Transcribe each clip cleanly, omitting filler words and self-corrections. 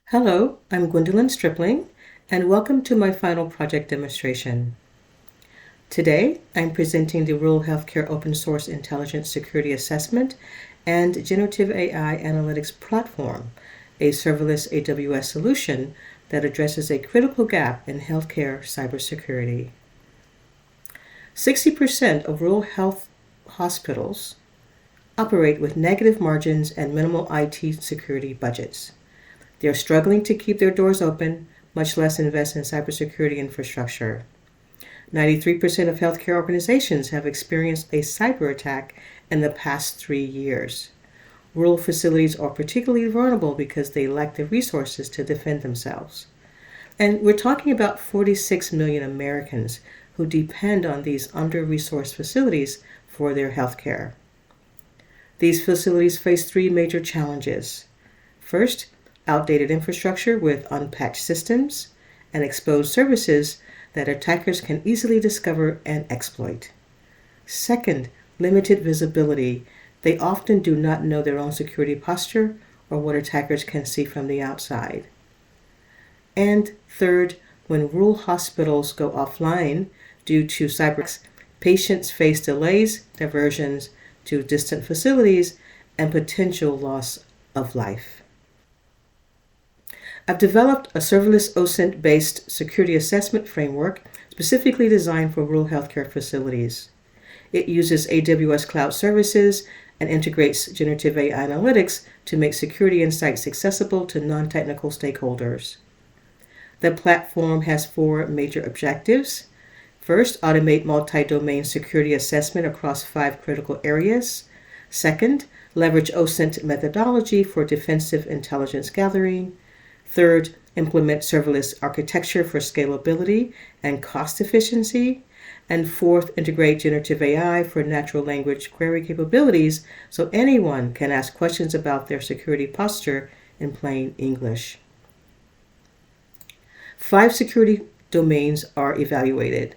Hello, I'm Gwendolyn Stripling, and welcome to my final project demonstration. Today, I'm presenting the Rural Healthcare Open Source Intelligence Security Assessment and Generative AI Analytics Platform, a serverless AWS solution that addresses a critical gap in healthcare cybersecurity. 60% of rural health hospitals operate with negative margins and minimal IT security budgets. They are struggling to keep their doors open, much less invest in cybersecurity infrastructure. 93% of healthcare organizations have experienced a cyber attack in the past 3 years. Rural facilities are particularly vulnerable because they lack the resources to defend themselves. And we're talking about 46 million Americans who depend on these under-resourced facilities for their healthcare. These facilities face three major challenges. First, outdated infrastructure with unpatched systems, and exposed services that attackers can easily discover and exploit. Second, limited visibility. They often do not know their own security posture or what attackers can see from the outside. And third, when rural hospitals go offline due to cyber attacks, patients face delays, diversions to distant facilities, and potential loss of life. I've developed a serverless OSINT-based security assessment framework specifically designed for rural healthcare facilities. It uses AWS cloud services and integrates generative AI analytics to make security insights accessible to non-technical stakeholders. The platform has four major objectives. First, automate multi-domain security assessment across 5 critical areas. Second, leverage OSINT methodology for defensive intelligence gathering. Third, implement serverless architecture for scalability and cost efficiency. And fourth, integrate generative AI for natural language query capabilities so anyone can ask questions about their security posture in plain English. 5 security domains are evaluated: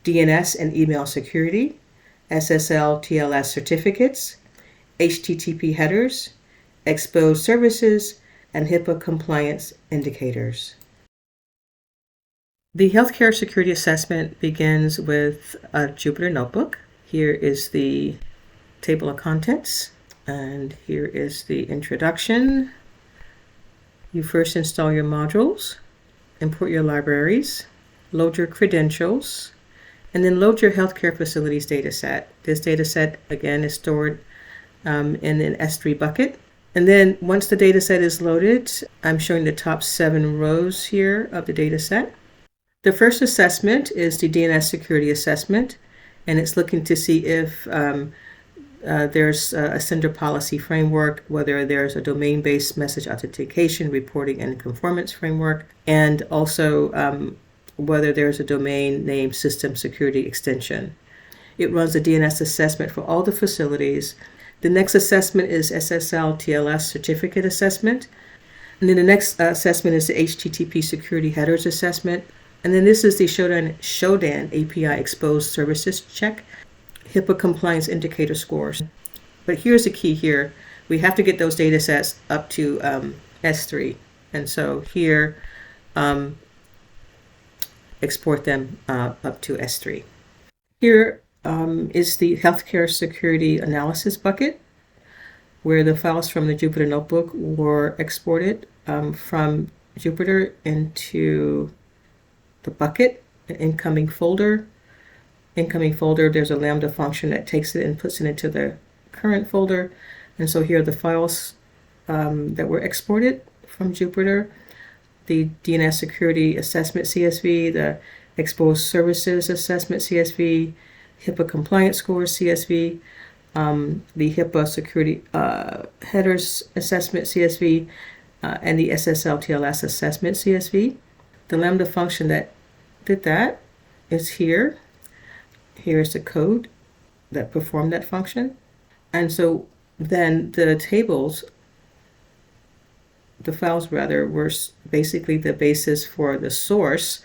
DNS and email security, SSL TLS certificates, HTTP headers, exposed services, and HIPAA compliance indicators. The healthcare security assessment begins with a Jupyter notebook. Here is the table of contents, and here is the introduction. You first install your modules, import your libraries, load your credentials, and then load your healthcare facilities dataset. This dataset, again, is stored in an S3 bucket. And then once the dataset is loaded, I'm showing the top 7 rows here of the dataset. The first assessment is the DNS security assessment, and it's looking to see if there's a sender policy framework, whether there's a domain-based message authentication, reporting, and conformance framework, and also whether there's a domain name system security extension. It runs a DNS assessment for all the facilities. The next assessment is SSL TLS certificate assessment. And then the next assessment is the HTTP security headers assessment. And then this is the Shodan API exposed services check, HIPAA compliance indicator scores. But here's the key here. We have to get those data sets up to S3. And so here, export them up to S3. Here is the healthcare security analysis bucket, where the files from the Jupyter notebook were exported from Jupyter into the bucket, an incoming folder. Incoming folder, there's a Lambda function that takes it and puts it into the current folder. And so here are the files that were exported from Jupyter: the DNS security assessment CSV, the exposed services assessment CSV, HIPAA compliance scores CSV, the HIPAA security headers assessment CSV, and the SSL TLS assessment CSV. The Lambda function that did that is here. Here's the code that performed that function. And so then the tables, the files rather, were basically the basis for the source,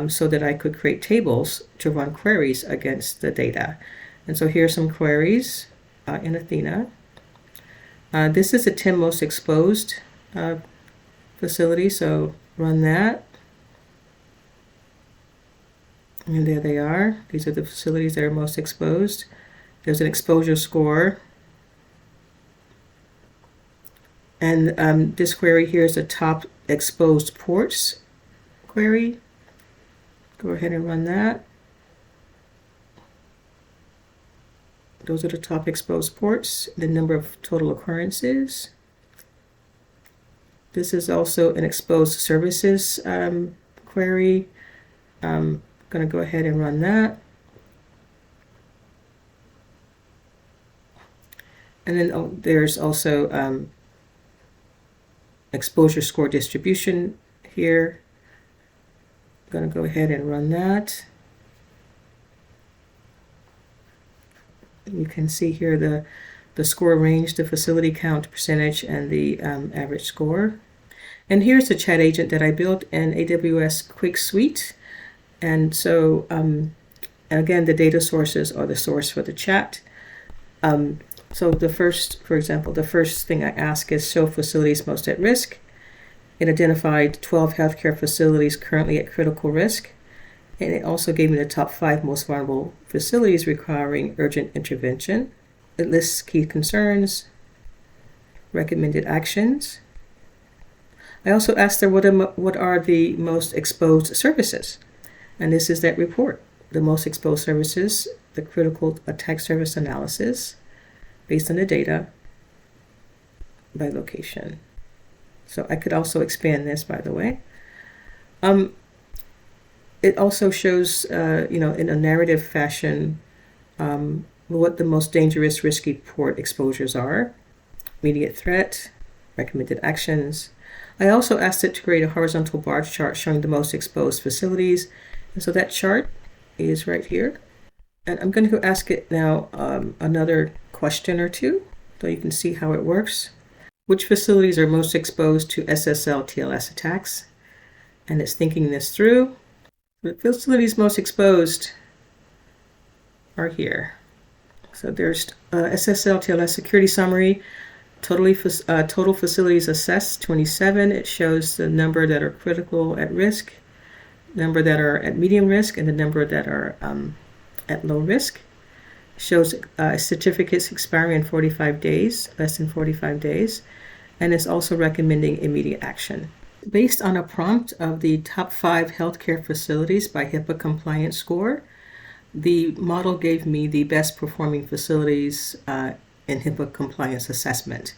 so that I could create tables to run queries against the data. And so here are some queries in Athena. This is the 10 most exposed facility, so run that. And there they are. These are the facilities that are most exposed. There's an exposure score. And this query here is the top exposed ports query. Go ahead and run that. Those are the top exposed ports, the number of total occurrences. This is also an exposed services query. I'm going to go ahead and run that. And then there's also exposure score distribution here. I'm going to go ahead and run that. You can see here the score range, the facility count percentage, and the average score. And here's the chat agent that I built in AWS Quick Suite. And so, again, the data sources are the source for the chat. So for example, the first thing I ask is show facilities most at risk. It identified 12 healthcare facilities currently at critical risk. And it also gave me the top 5 most vulnerable facilities requiring urgent intervention. It lists key concerns, recommended actions. I also asked her what are the most exposed services. And this is that report. The most exposed services, the critical attack service analysis, based on the data by location. So I could also expand this, by the way. It also shows, in a narrative fashion, what the most dangerous, risky port exposures are, immediate threat, recommended actions. I also asked it to create a horizontal bar chart showing the most exposed facilities. And so that chart is right here. And I'm going to ask it now another question or two, so you can see how it works. Which facilities are most exposed to SSL TLS attacks? And it's thinking this through. The facilities most exposed are here. So there's SSL TLS security summary, total facilities assessed 27. It shows the number that are critical at risk, number that are at medium risk, and the number that are at low risk. It shows certificates expiring in 45 days, less than 45 days, and it's also recommending immediate action. Based on a prompt of the top 5 healthcare facilities by HIPAA compliance score, the model gave me the best performing facilities in HIPAA compliance assessment.